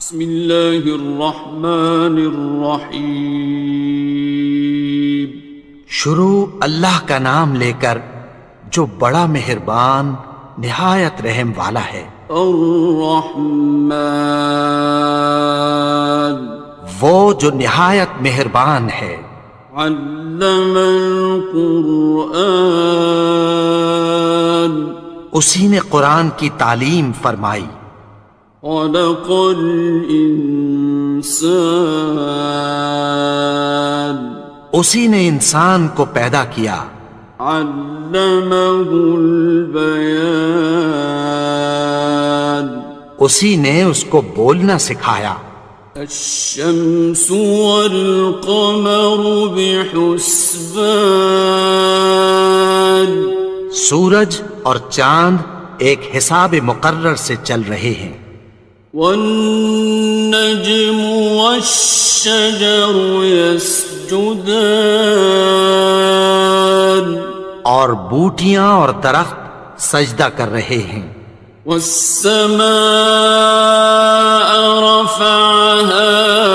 بسم اللہ الرحمن الرحیم۔ شروع اللہ کا نام لے کر جو بڑا مہربان نہایت رحم والا ہے۔ الرحمن، وہ جو نہایت مہربان ہے۔ علم القرآن، اسی نے قرآن کی تعلیم فرمائی۔ خلق الانسان، اسی نے انسان کو پیدا کیا۔ علمہ البیان، اسی نے اس کو بولنا سکھایا۔ الشمس والقمر بحسبان، سورج اور چاند ایک حساب مقرر سے چل رہے ہیں۔ والنجم والشجر يسجدان، اور بوٹیاں اور درخت سجدہ کر رہے ہیں۔ والسماء رفعها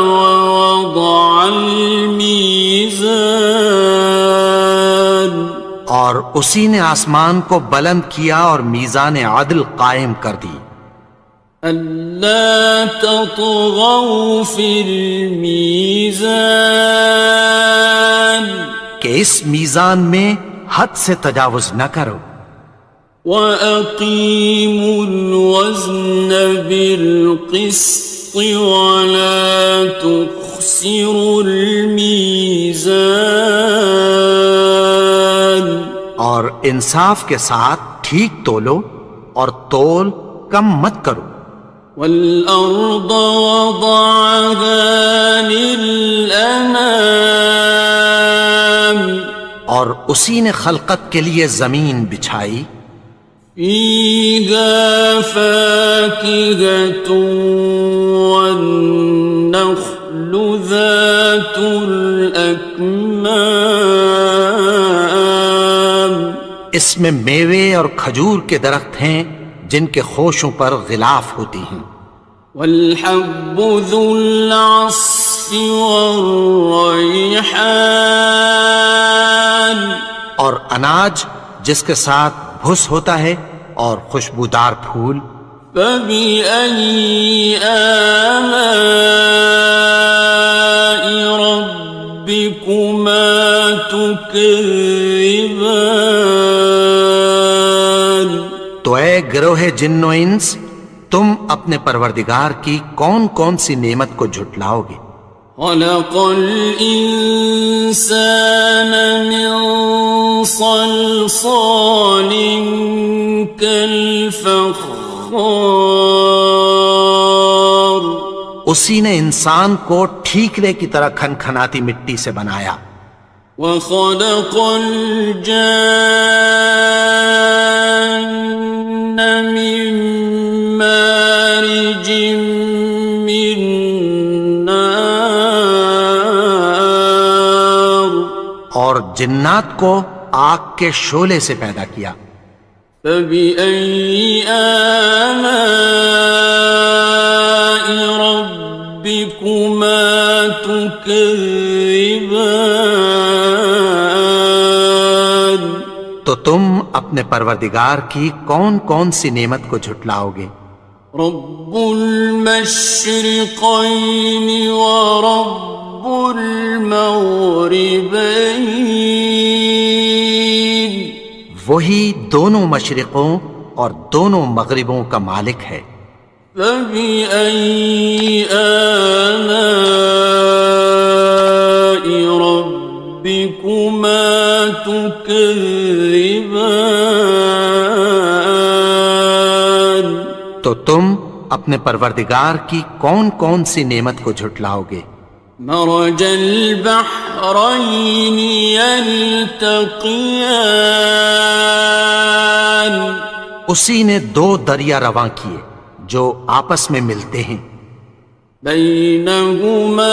ووضع الميزان، اور اسی نے آسمان کو بلند کیا اور میزان عدل قائم کر دی۔ ألا تطغوا في الميزان، کہ اس میزان میں حد سے تجاوز نہ کرو۔ وَأَقِيمُوا الْوَزْنَ بِالْقِسْطِ وَلَا تُخْسِرُوا الْمِيزَانَ، اور انصاف کے ساتھ ٹھیک تولو اور تول کم مت کرو۔ وَالْأَرْضَ وَضَعَهَا لِلْأَنَامِ، اور اسی نے خلقت کے لیے زمین بچھائی۔ فِيهَا فَاكِهَةٌ وَالنَّخْلُ ذَاتُ الْأَكْمَامِ، اس میں میوے اور کھجور کے درخت ہیں جن کے خوشوں پر غلاف ہوتی ہیں۔ وَالْحَبُّ ذُو الْعَصْفِ وَالرَّيْحَانِ، اور اناج جس کے ساتھ بھس ہوتا ہے اور خوشبودار پھول۔ فَبِأَيِّ آلَاءِ رَبِّكُمَا تُكَذِّبَانِ، تو اے گروہ جن و انس، تم اپنے پروردگار کی کون کون سی نعمت کو جھٹلاؤ گے؟ خَلَقَ الْإِنسَانَ مِنْ صَلْصَالٍ كَالْفَخَّارِ، اسی نے انسان کو ٹھیکرے کی طرح کھنکھناتی مٹی سے بنایا۔ وَخَلَقَ الْجَانَّ مِن مَّارِجٍ مِّن نَّارٍ، اور جنات کو آگ کے شعلے سے پیدا کیا۔ فَبِأَيِّ آلَاءِ رَبِّكُمَا تُكَذِّبَانِ، تو تم اپنے پروردگار کی کون کون سی نعمت کو جھٹلاؤ گے؟ رب المشرقین ورب المغربین، وہی دونوں مشرقوں اور دونوں مغربوں کا مالک ہے۔ فَبِأَيِّ آلَاءِ رَبِّكُمَا تُكَذِّبَانِ، تو تم اپنے پروردگار کی کون کون سی نعمت کو جھٹلاؤ گے؟ مرج البحرین یلتقیان، اسی نے دو دریا رواں کیے جو آپس میں ملتے ہیں۔ بینہما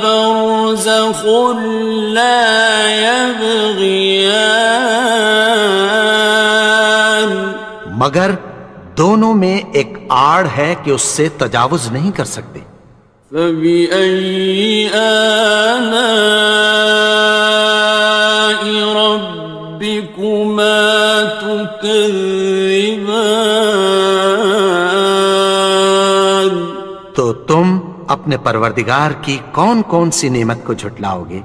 برزخ لا یبغیان، مگر دونوں میں ایک آڑ ہے کہ اس سے تجاوز نہیں کر سکتے۔ فبأي آلاء ربكما تكذبان؟ تو تم اپنے پروردگار کی کون کون سی نعمت کو جھٹلاؤ گے؟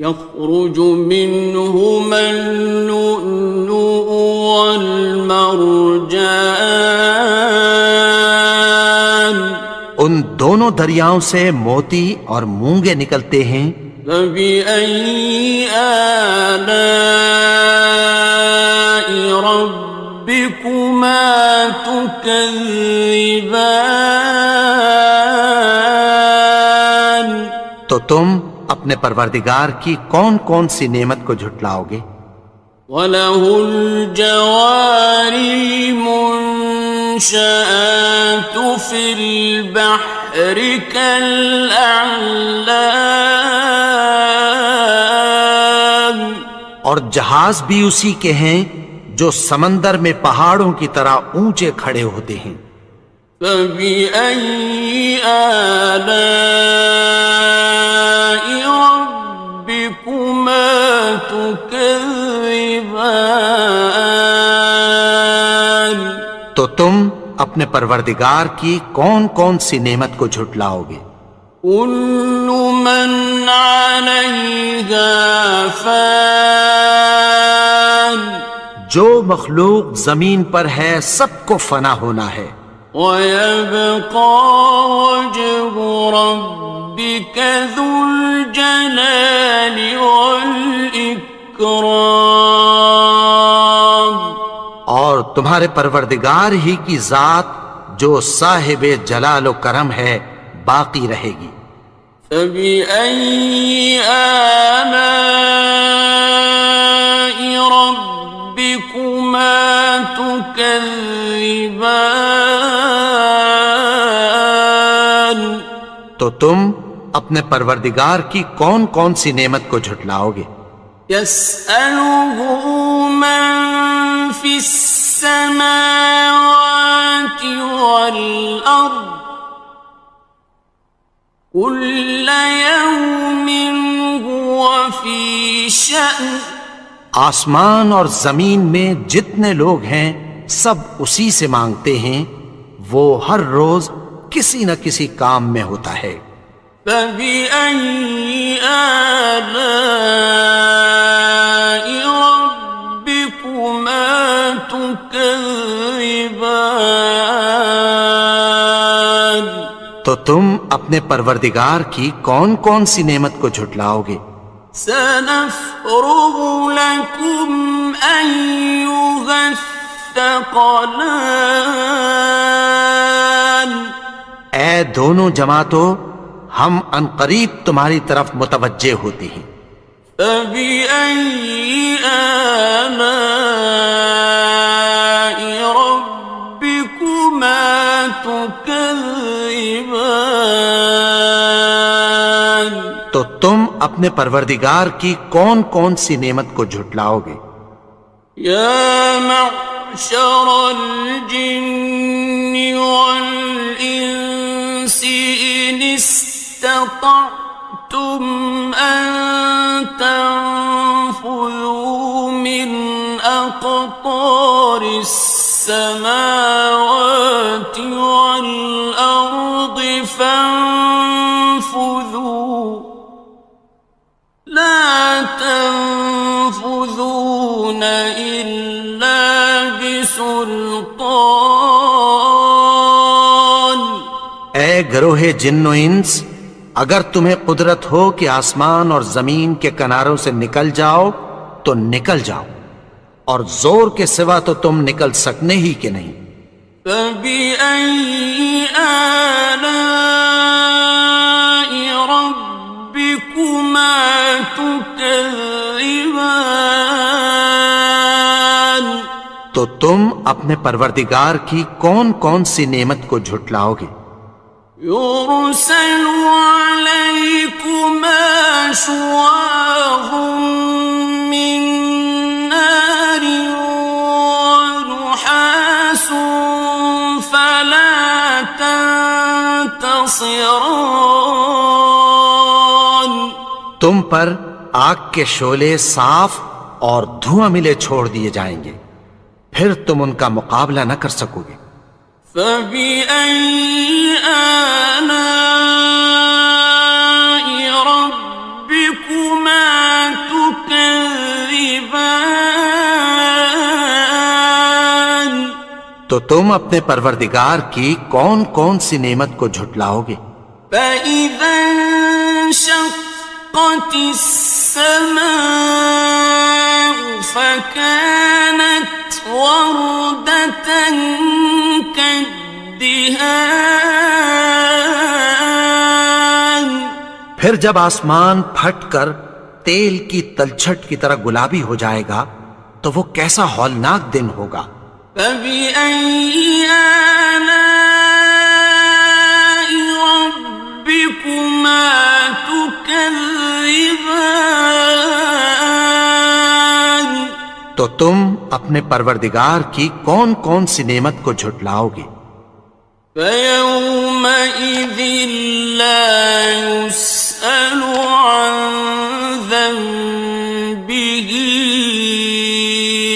يخرج منهما اللؤلؤ والمرجان، ان دونوں دریاؤں سے موتی اور مونگے نکلتے ہیں۔ فبأي آلاء ربكما تكذبان؟ تو تم اپنے پروردگار کی کون کون سی نعمت کو جھٹلاؤ گے؟ وَلَهُ الْجَوَارِ الْمُنشَآتُ فِي الْبَحْرِ كَالْأَعْلَامِ، اور جہاز بھی اسی کے ہیں جو سمندر میں پہاڑوں کی طرح اونچے کھڑے ہوتے ہیں۔ فَبِأَيِّ آلَاءِ رَبِّكُمَا تُكَذِّبَانِ؟ تو تم اپنے پروردگار کی کون کون سی نعمت کو جھٹلاؤ گے؟ كُلُّ مَنْ عَلَيْهَا فَانٍ، جو مخلوق زمین پر ہے سب کو فنا ہونا ہے۔ وَيَبْقَى وَجْهُ رَبِّكَ ذُو الْجَلَالِ وَالْإِكْرَامِ، اور تمہارے پروردگار ہی کی ذات جو صاحب جلال و کرم ہے باقی رہے گی۔ فَبِأَيِّ آلَاءِ رَبِّكُمَا تُكَذِّبَانِ؟ تو تم اپنے پروردگار کی کون کون سی نعمت کو جھٹلاؤ گے؟ يَسْأَلُهُ مَن فِي السَّمَاوَاتِ وَالْأَرْضِ كُلَّ يَوْمٍ هُوَ فِي شَأْنٍ، آسمان اور زمین میں جتنے لوگ ہیں سب اسی سے مانگتے ہیں، وہ ہر روز کسی نہ کسی کام میں ہوتا ہے۔ فَبِأَيِّ آلَاءِ رَبِّكُمَا تُكَذِّبَانِ؟ تو تم اپنے پروردگار کی کون کون سی نعمت کو جھٹلاؤ گے؟ سَنَفْرُغُ لَكُمْ أَيُّهَ الثَّقَلَانِ، اے دونوں جماعتوں، ہم عنقریب تمہاری طرف متوجہ ہوتے ہیں۔ فَبِأَيِّ آلَاءِ رَبِّكُمَا تُكَذِّبَانِ؟ تو تم اپنے پروردگار کی کون کون سی نعمت کو جھٹلاؤ گے؟ يَا مَعْشَرَ الْجِنِّ وَالْإِنسِ إِنِ اسْتَطَعْتُمْ أَن تَنفُذُوا مِنْ أَقْطَارِ السَّمَاوَاتِ وَالْأَرْضِ فَانفُذُوا لَا تَنفُذُونَ إِلَّا بِسُلْطَانٍ۔ اے گروہ جن و انس، اگر تمہیں قدرت ہو کہ آسمان اور زمین کے کناروں سے نکل جاؤ تو نکل جاؤ، اور زور کے سوا تو تم نکل سکنے ہی کہ نہیں۔ فَبِأَيِّ آلَاءِ رَبِّكُمَا تُكَذِّبَانِ؟ تو تم اپنے پروردگار کی کون کون سی نعمت کو جھٹلاؤ گے؟ يُرْسَلُ عَلَيْكُمَا شُوَاظٌ مِّن نَّارٍ وَنُحَاسٌ ينتصران تم پر آگ کے شعلے صاف اور دھواں ملے چھوڑ دیے جائیں گے، پھر تم ان کا مقابلہ نہ کر سکو گے۔ فبأي آلاء ربكما تكذبان تو تم اپنے پروردگار کی کون کون سی نعمت کو جھٹلاؤ گے؟ فإذا انشقت السماء فكانت وردة كالدهان پھر جب آسمان پھٹ کر تیل کی تلچھٹ کی طرح گلابی ہو جائے گا تو وہ کیسا ہولناک دن ہوگا۔ فبأي آلاء ربكما تكذبان تو تم اپنے پروردگار کی کون کون سی نعمت کو جھٹلاؤ گے؟ فيومئذ لا يسأل عن ذنبه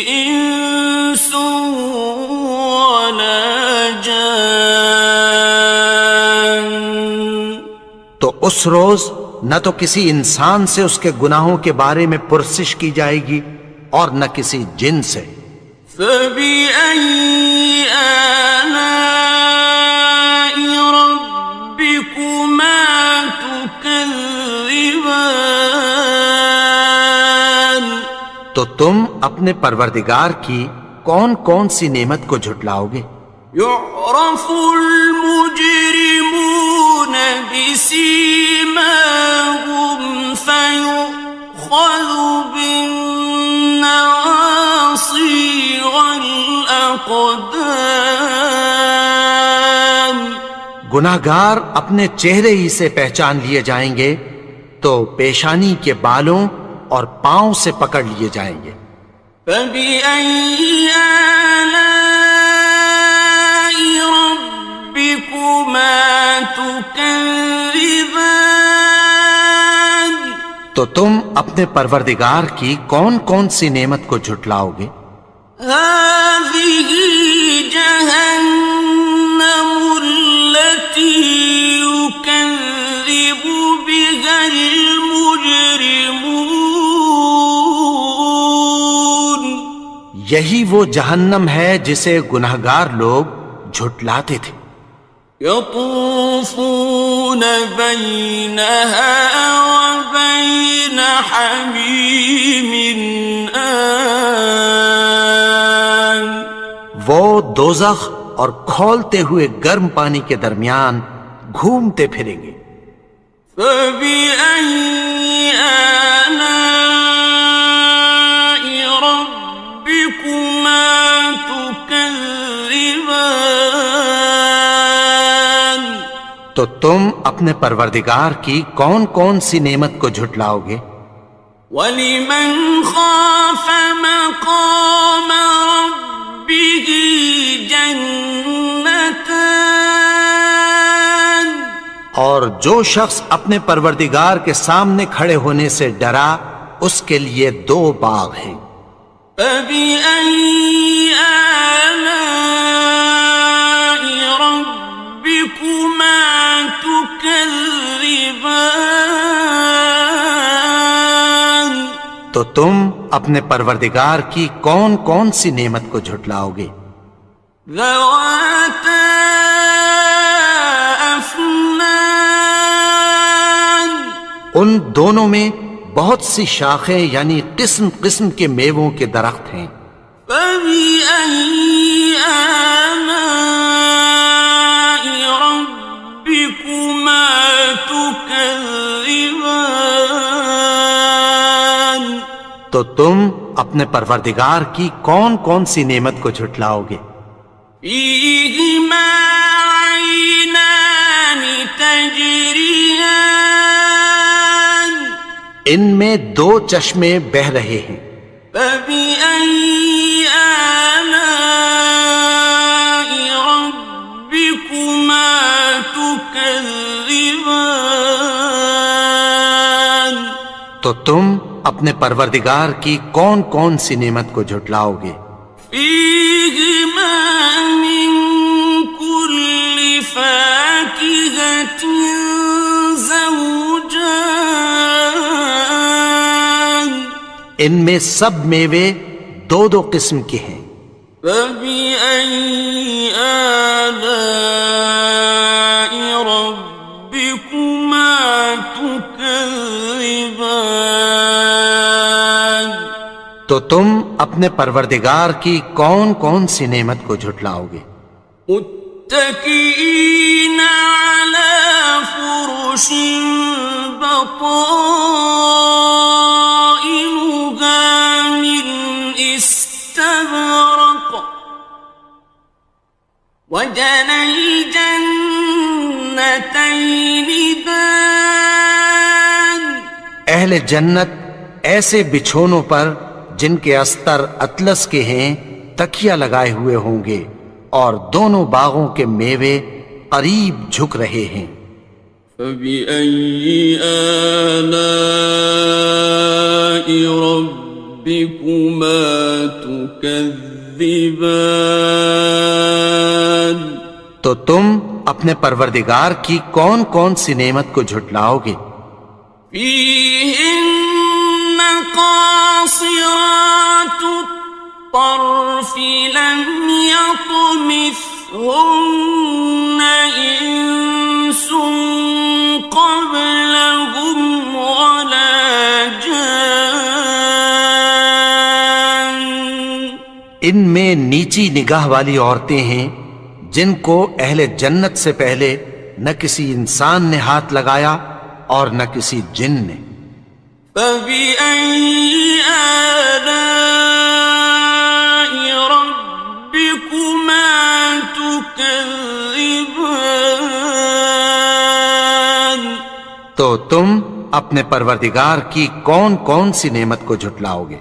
إنس ولا جان تو اس روز نہ تو کسی انسان سے اس کے گناہوں کے بارے میں پرسش کی جائے گی اور نہ کسی جن سے۔ فبأي آلاء ربكما تكذبان تو تم اپنے پروردگار کی کون کون سی نعمت کو جھٹلاؤ گے؟ يعرف المجرمون بسيماهم فيؤخذ بالنواصي والأقدام گناہگار اپنے چہرے ہی سے پہچان لیے جائیں گے تو پیشانی کے بالوں اور پاؤں سے پکڑ لیے جائیں گے۔ فبأي آلاء ربكما تكذبان تو تم اپنے پروردگار کی کون کون سی نعمت کو جھٹلاؤ گے؟ هذه جهنم التي يكذب بها المجرمون یہی وہ جہنم ہے جسے گناہگار لوگ جھٹلاتے تھے۔ يطوفون بينها وبين حميم آن وہ دوزخ اور کھولتے ہوئے گرم پانی کے درمیان گھومتے پھریں گے۔ فبأي آلاء ربكما تكذبان تو تم اپنے پروردگار کی کون کون سی نعمت کو جھٹلاؤ گے؟ وَلِمَنْ خَافَ مَقَامَ رَبِّهِ جَنَّتَانِ اور جو شخص اپنے پروردگار کے سامنے کھڑے ہونے سے ڈرا اس کے لیے دو باغ ہیں۔ فَبِأَيِّ آلَاءِ رَبِّكُمَا تُكَذِّبَانِ تو تم اپنے پروردگار کی کون کون سی نعمت کو جھٹلاؤ گے؟ ذَوَاتَا أَفْنَانٍ ان دونوں میں بہت سی شاخیں یعنی قسم قسم کے میووں کے درخت ہیں۔ فَبِأَيِّ آلَاءِ رَبِّكُمَا تُكَذِّبَانِ تو تم اپنے پروردگار کی کون کون سی نعمت کو جھٹلاؤ گے؟ فِيهِمَا عَيْنَانِ تَجْرِيَانِ ان میں دو چشمے بہہ رہے ہیں۔ فَبِأَيِّ آلَاءِ رَبِّكُمَا تُكَذِّبَانِ تكذبان تو تم اپنے پروردگار کی کون کون سی نعمت کو جھٹلاؤ گے؟ فيهما من كل فاكهة زوجان ان میں سب میوے دو دو قسم کے ہیں۔ فبأي آلاء ربكما تكذبان تو تم اپنے پروردگار کی کون کون سی نعمت کو جھٹلاؤ گے؟ متكئين على فرش بطائنها من استبرق وجنى الجنتين دان اہل جنت ایسے بچھونوں پر جن کے استر اطلس کے ہیں تکیہ لگائے ہوئے ہوں گے اور دونوں باغوں کے میوے قریب جھک رہے ہیں۔ فبأي آلاء ربكما تكذبان تو تم اپنے پروردگار کی کون کون سی نعمت کو جھٹلاؤ گے؟ فيهن قاصرات الطرف لم يطمثهن إنس قبلهم ولا جان ان میں نیچی نگاہ والی عورتیں ہیں جن کو اہل جنت سے پہلے نہ کسی انسان نے ہاتھ لگایا اور نہ کسی جن نے۔ فبأي آلاء ربكما تكذبان تو تم اپنے پروردگار کی کون کون سی نعمت کو جھٹلاؤ گے؟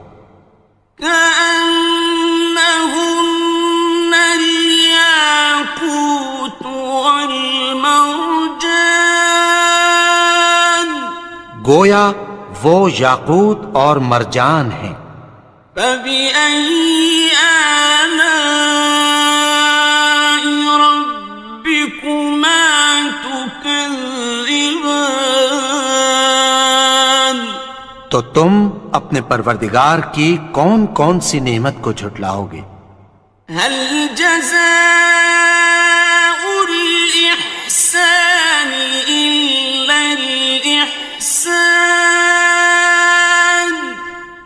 كأنهن الياقوت والمرجان گویا وہ یاقوت اور مرجان ہیں۔ فبأي آلاء ربكما تكذبان تو تم اپنے پروردگار کی کون کون سی نعمت کو جھٹلاؤ گے؟ هل جزاء الإحسان إلا الإحسان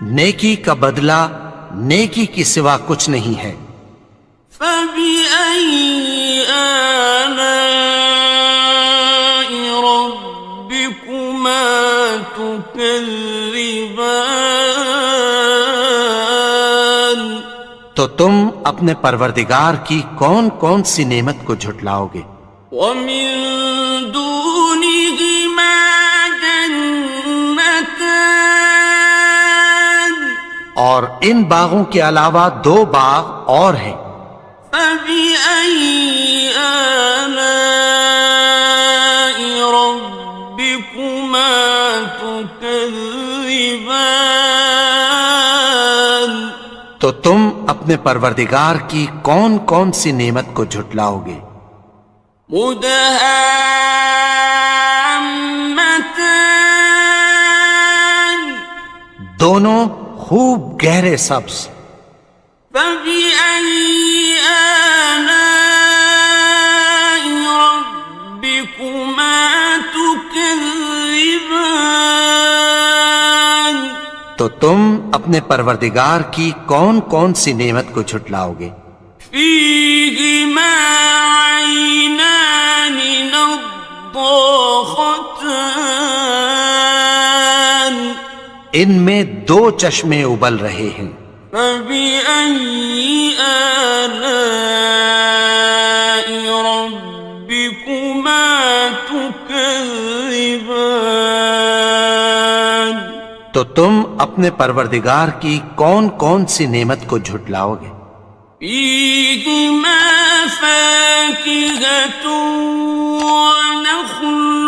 نیکی کا بدلہ نیکی کی سوا کچھ نہیں ہے۔ فبأي آلاء ربكما تكذبان تو تم اپنے پروردگار کی کون کون سی نعمت کو جھٹلاؤ گے؟ ومن دونهما جنتان اور ان باغوں کے علاوہ دو باغ اور ہیں۔ فبأي آلاء ربكما تكذبان تو تم اپنے پروردگار کی کون کون سی نعمت کو جھٹلاؤ گے؟ مدهامتان دونوں خوب گہرے سبز۔ فبأي آلاء ربكما تكذبان تو تم اپنے پروردگار کی کون کون سی نعمت کو جھٹلاؤ گے؟ فيهما عينان نضاختان ان میں دو چشمے ابل رہے ہیں۔ فبأي آلاء ربكما تكذبان تو تم اپنے پروردگار کی کون کون سی نعمت کو جھٹلاؤ گے؟ فيهما فاكهة ونخل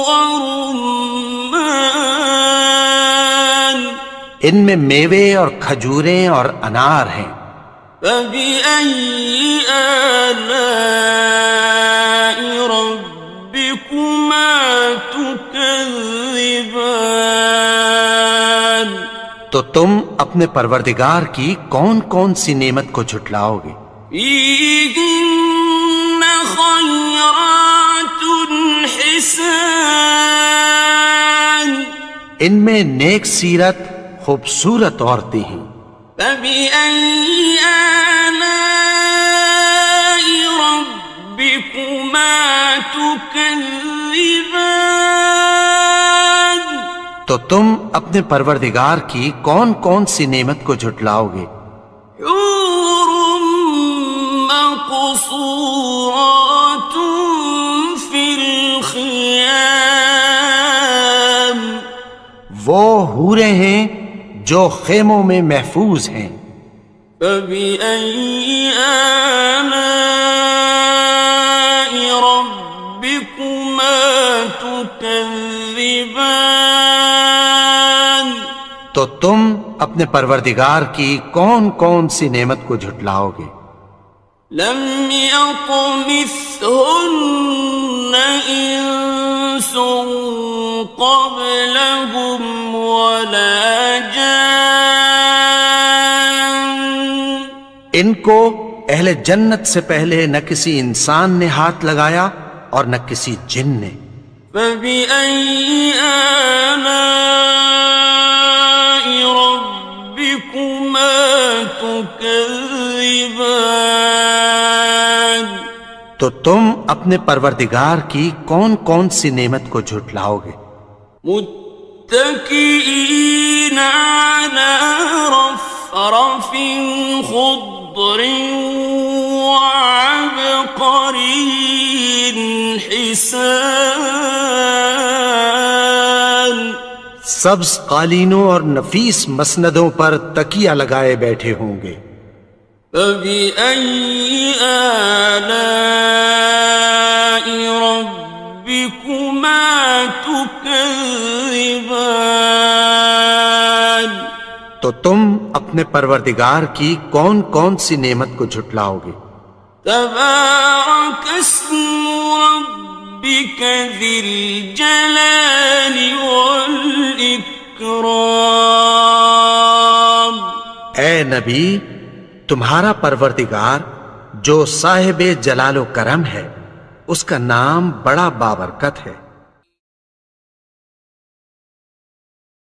ورمان ان میں میوے اور کھجوریں اور انار ہیں. فبأي آلاء ربكما تكذبان تو تم اپنے پروردگار کی کون کون سی نعمت کو جھٹلاؤ گے؟ فيهن خيرات حسان ان میں نیک سیرت خوبصورت عورتیں ہیں. فبأي آلاء ربكما تكذبان تو تم اپنے پروردگار کی کون کون سی نعمت کو جھٹلاؤ گے؟ حور مقصورات في الخيام وہ حوریں ہیں جو خیموں میں محفوظ ہیں. فبأي آلاء ربكما تكذبان تو تم اپنے پروردگار کی کون کون سی نعمت کو جھٹلاؤ گے؟ لم يطمثهن إنس قبلهم ولا جان ان کو اہل جنت سے پہلے نہ کسی انسان نے ہاتھ لگایا اور نہ کسی جن نے. فبأي آلاء ربكما تكذبان تو تم اپنے پروردگار کی کون کون سی نعمت کو جھٹلاؤ گے؟ متكئين على رفرف خضر وعبقري حسان سبز قالینوں اور نفیس مسندوں پر تکیہ لگائے بیٹھے ہوں گے. فبأي آلاء ربكما تكذبان تو تم اپنے پروردگار کی کون کون سی نعمت کو جھٹلاؤ گے؟ تبارك اسم ربك ذي الجلال والإكرام اے نبی، تمہارا پروردگار جو صاحب جلال و کرم ہے، اس کا نام بڑا بابرکت ہے.